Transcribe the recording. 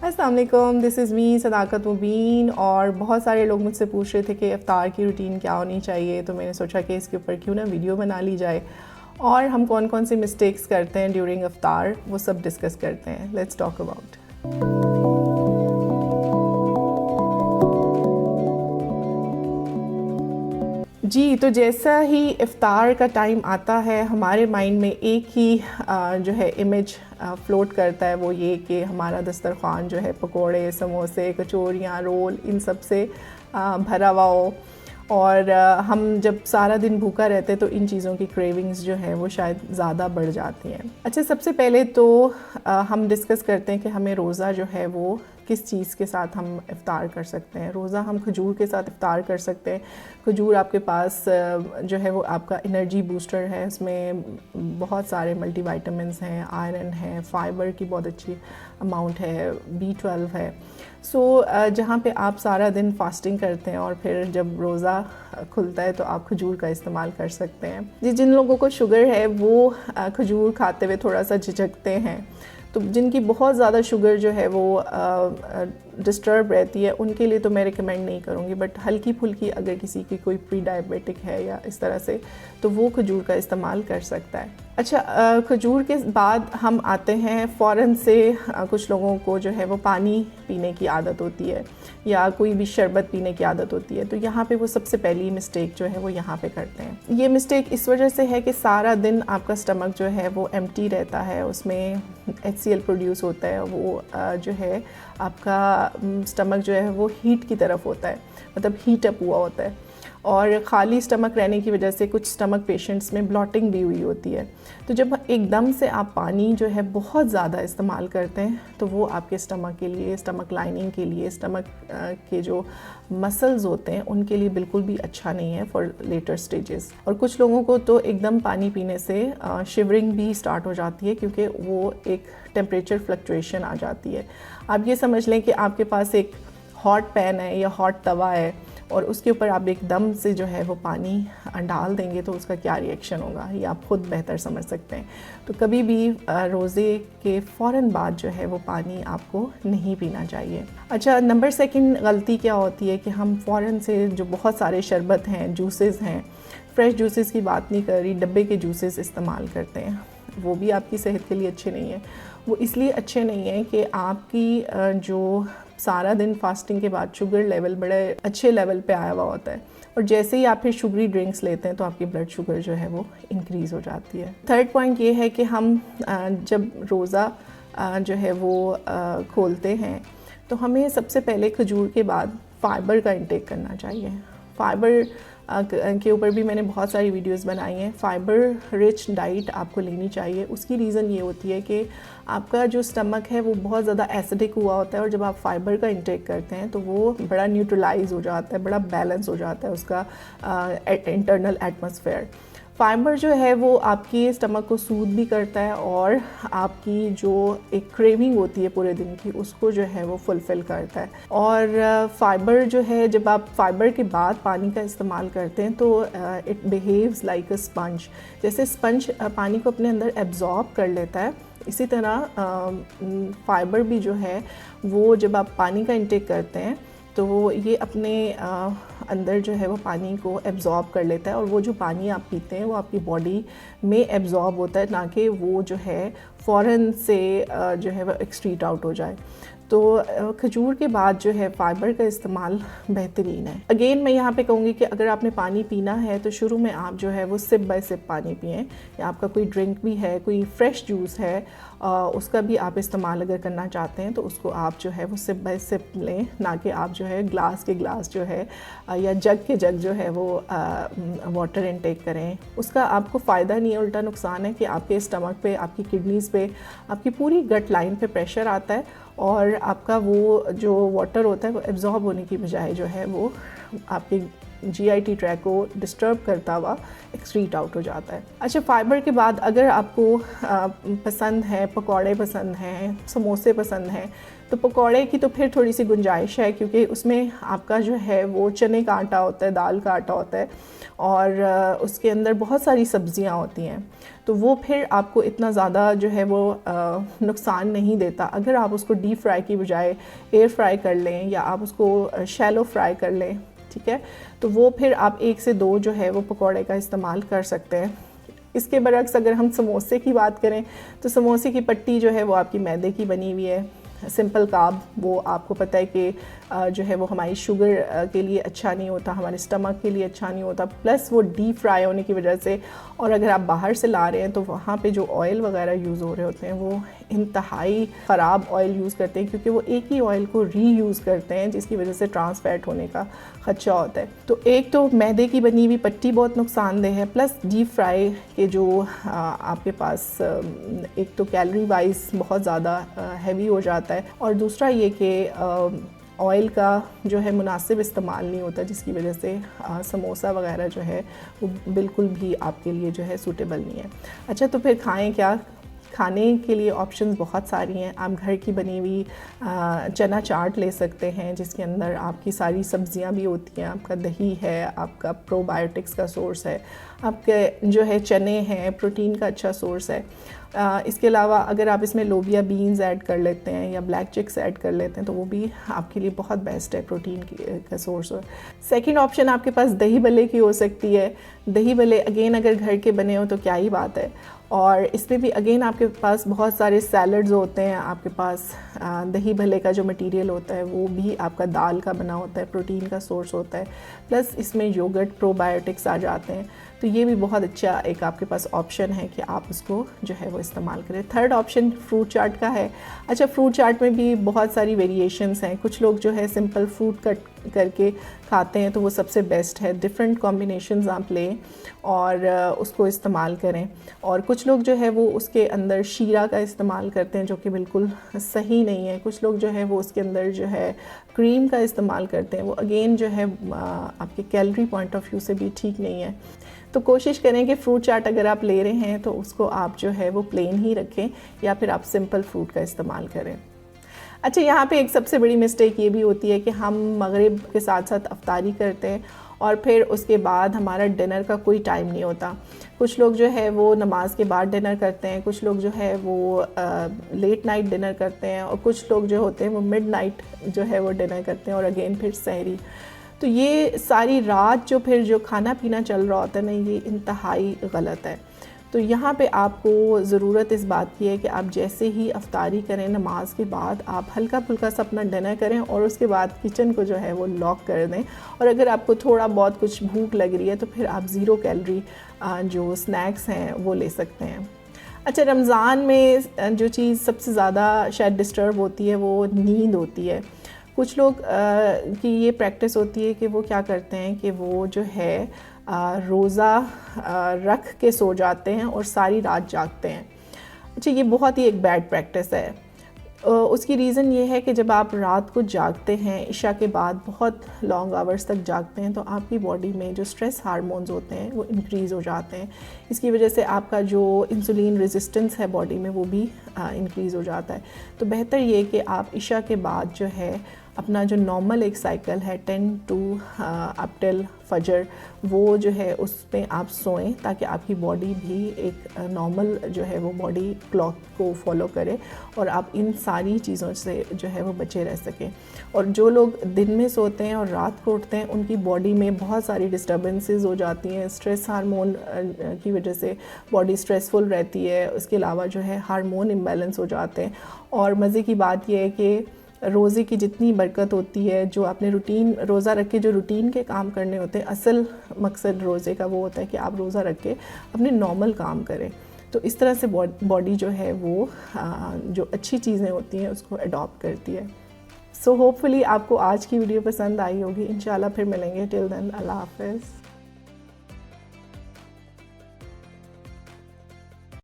अस्सलाम वालेकुम, this is me सदाकत मुबीन। और बहुत सारे लोग मुझसे पूछ रहे थे कि इफ़्तार की रूटीन क्या होनी चाहिए, तो मैंने सोचा कि इसके ऊपर क्यों ना वीडियो बना ली जाए और हम कौन कौन सी मिस्टेक्स करते हैं ड्यूरिंग इफ़्तार वो सब डिस्कस करते हैं। Let's talk about. जी, तो जैसा ही इफ़्तार का टाइम आता है हमारे माइंड में एक ही जो है इमेज फ़्लोट करता है, वो ये कि हमारा दस्तरख़्वान जो है पकोड़े, समोसे, कचौरियाँ, रोल इन सब से भरा हुआ हो। और हम जब सारा दिन भूखा रहते हैं तो इन चीज़ों की क्रेविंग्स जो है वो शायद ज़्यादा बढ़ जाती हैं। अच्छा, सबसे पहले तो हम डिस्कस करते हैं कि हमें रोज़ा जो है वो किस चीज़ के साथ हम इफ़्तार कर सकते हैं। रोज़ा हम खजूर के साथ इफ़्तार कर सकते हैं। खजूर आपके पास जो है वो आपका एनर्जी बूस्टर है, उसमें बहुत सारे मल्टीविटामिन्स हैं, आयरन है, फ़ाइबर की बहुत अच्छी अमाउंट है, B12 है। सो जहाँ पे आप सारा दिन फास्टिंग करते हैं और फिर जब रोज़ा खुलता है तो आप खजूर का इस्तेमाल कर सकते हैं। जिन लोगों को शुगर है वो खजूर खाते हुए थोड़ा सा झिझकते हैं, तो जिनकी बहुत ज़्यादा शुगर जो है वो डिस्टर्ब रहती है उनके लिए तो मैं रिकमेंड नहीं करूँगी, बट हल्की फुल्की अगर किसी की कोई प्री डायबिटिक है या इस तरह से तो वो खजूर का इस्तेमाल कर सकता है। अच्छा, खजूर के बाद हम आते हैं फ़ौरन से कुछ लोगों को जो है वो पानी पीने की आदत होती है या कोई भी शरबत पीने की आदत होती है, तो यहाँ पे वो सबसे पहली मिस्टेक जो है वो यहाँ पे करते हैं। ये मिस्टेक इस वजह से है कि सारा दिन आपका स्टमक जो है वो एम्प्टी रहता है, उसमें HCl प्रोड्यूस होता है, वो जो है आपका स्टमक जो है वो हीट की तरफ होता है, मतलब हीट अप हुआ होता है। और ख़ाली स्टमक रहने की वजह से कुछ स्टमक पेशेंट्स में ब्लॉटिंग भी हुई होती है। तो जब एकदम से आप पानी जो है बहुत ज़्यादा इस्तेमाल करते हैं तो वो आपके स्टमक के लिए, स्टमक लाइनिंग के लिए, स्टमक के जो मसल्स होते हैं उनके लिए बिल्कुल भी अच्छा नहीं है फॉर लेटर स्टेजेस। और कुछ लोगों को तो एकदम पानी पीने से शिवरिंग भी स्टार्ट हो जाती है, क्योंकि वो एक टेम्परेचर फ्लक्चुएशन आ जाती है। आप ये समझ लें कि आपके पास एक हॉट पैन है या हॉट तवा है और उसके ऊपर आप एकदम से जो है वो पानी डाल देंगे तो उसका क्या रिएक्शन होगा ये आप खुद बेहतर समझ सकते हैं। तो कभी भी रोज़े के फ़ौरन बाद जो है वो पानी आपको नहीं पीना चाहिए। अच्छा, नंबर 2 गलती क्या होती है कि हम फ़ौरन से जो बहुत सारे शरबत हैं, जूसेस हैं, फ़्रेश जूसेस की बात नहीं कर रही, डब्बे के जूसेस इस्तेमाल करते हैं। वो भी आपकी सेहत के लिए अच्छे नहीं हैं। वो इसलिए अच्छे नहीं हैं कि आपकी जो सारा दिन फास्टिंग के बाद शुगर लेवल बड़े अच्छे लेवल पे आया हुआ होता है, और जैसे ही आप फिर शुगरी ड्रिंक्स लेते हैं तो आपकी ब्लड शुगर जो है वो इंक्रीज़ हो जाती है। थर्ड पॉइंट ये है कि हम जब रोज़ा जो है वो खोलते हैं तो हमें सबसे पहले खजूर के बाद फ़ाइबर का इंटेक करना चाहिए। फ़ाइबर के ऊपर भी मैंने बहुत सारी वीडियोस बनाई हैं। फ़ाइबर रिच डाइट आपको लेनी चाहिए। उसकी रीज़न ये होती है कि आपका जो स्टमक है वो बहुत ज़्यादा एसिडिक हुआ होता है, और जब आप फ़ाइबर का इंटेक करते हैं तो वो बड़ा न्यूट्रलाइज हो जाता है, बड़ा बैलेंस हो जाता है उसका इंटरनल एटमॉस्फेयर। फ़ाइबर जो है वो आपकी स्टमक को सूद भी करता है और आपकी जो एक क्रेविंग होती है पूरे दिन की उसको जो है वो फुलफ़िल करता है। और फ़ाइबर जो है, जब आप फ़ाइबर के बाद पानी का इस्तेमाल करते हैं तो it behaves like a sponge. जैसे स्पंज पानी को अपने अंदर एब्जॉर्ब कर लेता है, इसी तरह फ़ाइबर भी जो है वो जब आप पानी का इंटेक करते हैं तो ये अपने अंदर जो है वो पानी को एब्ज़ॉर्ब कर लेता है, और वो जो पानी आप पीते हैं वो आपकी बॉडी में एब्ज़ॉर्ब होता है, ना कि वो जो है फ़ौरन से जो है वो एक्सक्रीट आउट हो जाए। तो खजूर के बाद जो है फ़ाइबर का इस्तेमाल बेहतरीन है। अगेन मैं यहाँ पे कहूँगी कि अगर आपने पानी पीना है तो शुरू में आप जो है वो सिप बाय सिप पानी पिएं, या आपका कोई ड्रिंक भी है, कोई फ्रेश जूस है, उसका भी आप इस्तेमाल अगर करना चाहते हैं तो उसको आप जो है वो सिप बाय सिप लें, ना कि आप जो है ग्लास के ग्लास जो है या जग के जग जो है वो वाटर इनटेक करें। उसका आपको फ़ायदा नहीं है, उल्टा नुकसान है कि आपके स्टमक पे, आपकी किडनीज़ पे, आपकी पूरी गट लाइन पे प्रेशर आता है, और आपका वो जो वाटर होता है वो एब्जॉर्ब होने की बजाय जो है वो आपके GIT ट्रैक को डिस्टर्ब करता हुआ एक्सक्रीट आउट हो जाता है। अच्छा, फ़ाइबर के बाद अगर आपको पसंद है, पकौड़े पसंद हैं, समोसे पसंद हैं, तो पकौड़े की तो फिर थोड़ी सी गुंजाइश है, क्योंकि उसमें आपका जो है वो चने का आटा होता है, दाल का आटा होता है, और उसके अंदर बहुत सारी सब्जियां होती हैं, तो वो फिर आपको इतना ज़्यादा जो है वो नुकसान नहीं देता। अगर आप उसको डीप फ्राई की बजाय एयर फ्राई कर लें या आप उसको शैलो फ्राई कर लें, ठीक है, तो वो फिर आप 1 से 2 जो है वो पकौड़े का इस्तेमाल कर सकते हैं। इसके बरक्स अगर हम समोसे की बात करें तो समोसे की पट्टी जो है वो आपकी मैदे की बनी हुई है, सिंपल कार्ब, वो आपको पता है कि जो है वो हमारी शुगर के लिए अच्छा नहीं होता, हमारे स्टमक के लिए अच्छा नहीं होता, प्लस वो डीप फ्राई होने की वजह से, और अगर आप बाहर से ला रहे हैं तो वहाँ पे जो ऑयल वगैरह यूज़ हो रहे होते हैं वो इंतहाई ख़राब ऑयल यूज़ करते हैं, क्योंकि वो एक ही ऑयल को रीयूज़ करते हैं, जिसकी वजह से ट्रांस फैट होने का खदशा होता है। तो एक तो मैदे की बनी हुई पट्टी बहुत नुकसानदेह है, प्लस डीप फ्राई के जो आपके पास एक तो कैलोरी वाइज बहुत ज़्यादा हैवी हो जाता है, और दूसरा ये कि ऑयल का जो है मुनासिब इस्तेमाल नहीं होता, जिसकी वजह से समोसा वगैरह जो है वो बिल्कुल भी आपके लिए जो है सूटेबल नहीं है। अच्छा, तो फिर खाएं क्या? खाने के लिए ऑप्शंस बहुत सारी हैं। आप घर की बनी हुई चना चाट ले सकते हैं, जिसके अंदर आपकी सारी सब्जियां भी होती हैं, आपका दही है, आपका प्रोबायोटिक्स का सोर्स है, आपके जो है चने हैं, प्रोटीन का अच्छा सोर्स है। इसके अलावा अगर आप इसमें लोबिया बीन्स ऐड कर लेते हैं या ब्लैक चिक्स ऐड कर लेते हैं तो वो भी आपके लिए बहुत बेस्ट है, प्रोटीन का सोर्स है। सेकंड ऑप्शन आपके पास दही भल्ले की हो सकती है। दही भल्ले अगेन अगर घर के बने हो तो क्या ही बात है, और इसमें भी अगेन आपके पास बहुत सारे सैलड्स होते हैं, आपके पास दही भल्ले का जो मटेरियल होता है वो भी आपका दाल का बना होता है, प्रोटीन का सोर्स होता है, प्लस इसमें योगर्ट प्रोबायोटिक्स आ जाते हैं, तो ये भी बहुत अच्छा एक आपके पास ऑप्शन है कि आप उसको जो है वो इस्तेमाल करें। थर्ड ऑप्शन फ्रूट चाट का है। अच्छा, फ्रूट चाट में भी बहुत सारी वेरिएशंस हैं। कुछ लोग जो है सिंपल फ्रूट कट करके खाते हैं तो वो सबसे बेस्ट है। डिफरेंट कॉम्बिनेशंस आप लें और उसको इस्तेमाल करें, और कुछ लोग जो है वो उसके अंदर शीरा का इस्तेमाल करते हैं जो कि बिल्कुल सही नहीं है। कुछ लोग जो है वो उसके अंदर जो है क्रीम का इस्तेमाल करते हैं, वो अगेन जो है आपके कैलोरी पॉइंट ऑफ व्यू से भी ठीक नहीं है। तो कोशिश करें कि फ्रूट चाट अगर आप ले रहे हैं तो उसको आप जो है वो प्लेन ही रखें, या फिर आप सिंपल फ्रूट का इस्तेमाल करें। अच्छा, यहाँ पे एक सबसे बड़ी मिस्टेक ये भी होती है कि हम मगरिब के साथ साथ अफ्तारी करते हैं और फिर उसके बाद हमारा डिनर का कोई टाइम नहीं होता। कुछ लोग जो है वो नमाज के बाद डिनर करते हैं, कुछ लोग जो है वो लेट नाइट डिनर करते हैं, और कुछ लोग जो होते हैं वो मिड नाइट जो है वो डिनर करते हैं, और अगेन फिर सहरी। तो ये सारी रात जो खाना पीना चल रहा होता है ना, ये इंतहाई गलत है। तो यहाँ पे आपको ज़रूरत इस बात की है कि आप जैसे ही अफ्तारी करें नमाज के बाद, आप हल्का फुल्का सा अपना डिनर करें और उसके बाद किचन को जो है वो लॉक कर दें। और अगर आपको थोड़ा बहुत कुछ भूख लग रही है तो फिर आप 0 कैलोरी जो स्नैक्स हैं वो ले सकते हैं। अच्छा, रमज़ान में जो चीज़ सबसे ज़्यादा शायद डिस्टर्ब होती है वो नींद होती है। कुछ लोग की ये प्रैक्टिस होती है कि वो क्या करते हैं कि वो जो है रोज़ा रख के सो जाते हैं और सारी रात जागते हैं। अच्छा, ये बहुत ही एक बैड प्रैक्टिस है। उसकी रीज़न ये है कि जब आप रात को जागते हैं, इशा के बाद बहुत लॉन्ग आवर्स तक जागते हैं, तो आपकी बॉडी में जो स्ट्रेस हार्मोन्स होते हैं वो इंक्रीज़ हो जाते हैं। इसकी वजह से आपका जो इंसुलिन रेजिस्टेंस है बॉडी में वो भी इंक्रीज़ हो जाता है। तो बेहतर ये कि आप इशा के बाद जो है अपना जो नॉर्मल एक साइकिल है 10 to अप टिल फजर, वो जो है उसमें आप सोएं, ताकि आपकी बॉडी भी एक नॉर्मल जो है वो बॉडी क्लॉक को फॉलो करे और आप इन सारी चीज़ों से जो है वो बचे रह सकें। और जो लोग दिन में सोते हैं और रात को उठते हैं, उनकी बॉडी में बहुत सारी डिस्टर्बेंसेस हो जाती हैं। स्ट्रेस हार्मोन की वजह से बॉडी स्ट्रेसफुल रहती है। उसके अलावा जो है हार्मोन इम्बैलेंस हो जाते हैं। और मज़े की बात यह है कि रोज़े की जितनी बरकत होती है, जो आपने रूटीन रोज़ा रख के जो रूटीन के काम करने होते हैं, असल मकसद रोज़े का वो होता है कि आप रोज़ा रख के अपने नॉर्मल काम करें। तो इस तरह से बॉडी जो है वो जो अच्छी चीज़ें होती हैं उसको अडॉप्ट करती है। सो होपफुली आपको आज की वीडियो पसंद आई होगी। इंशाल्लाह फिर मिलेंगे। टिल देन, अल्लाह हाफ़िज़।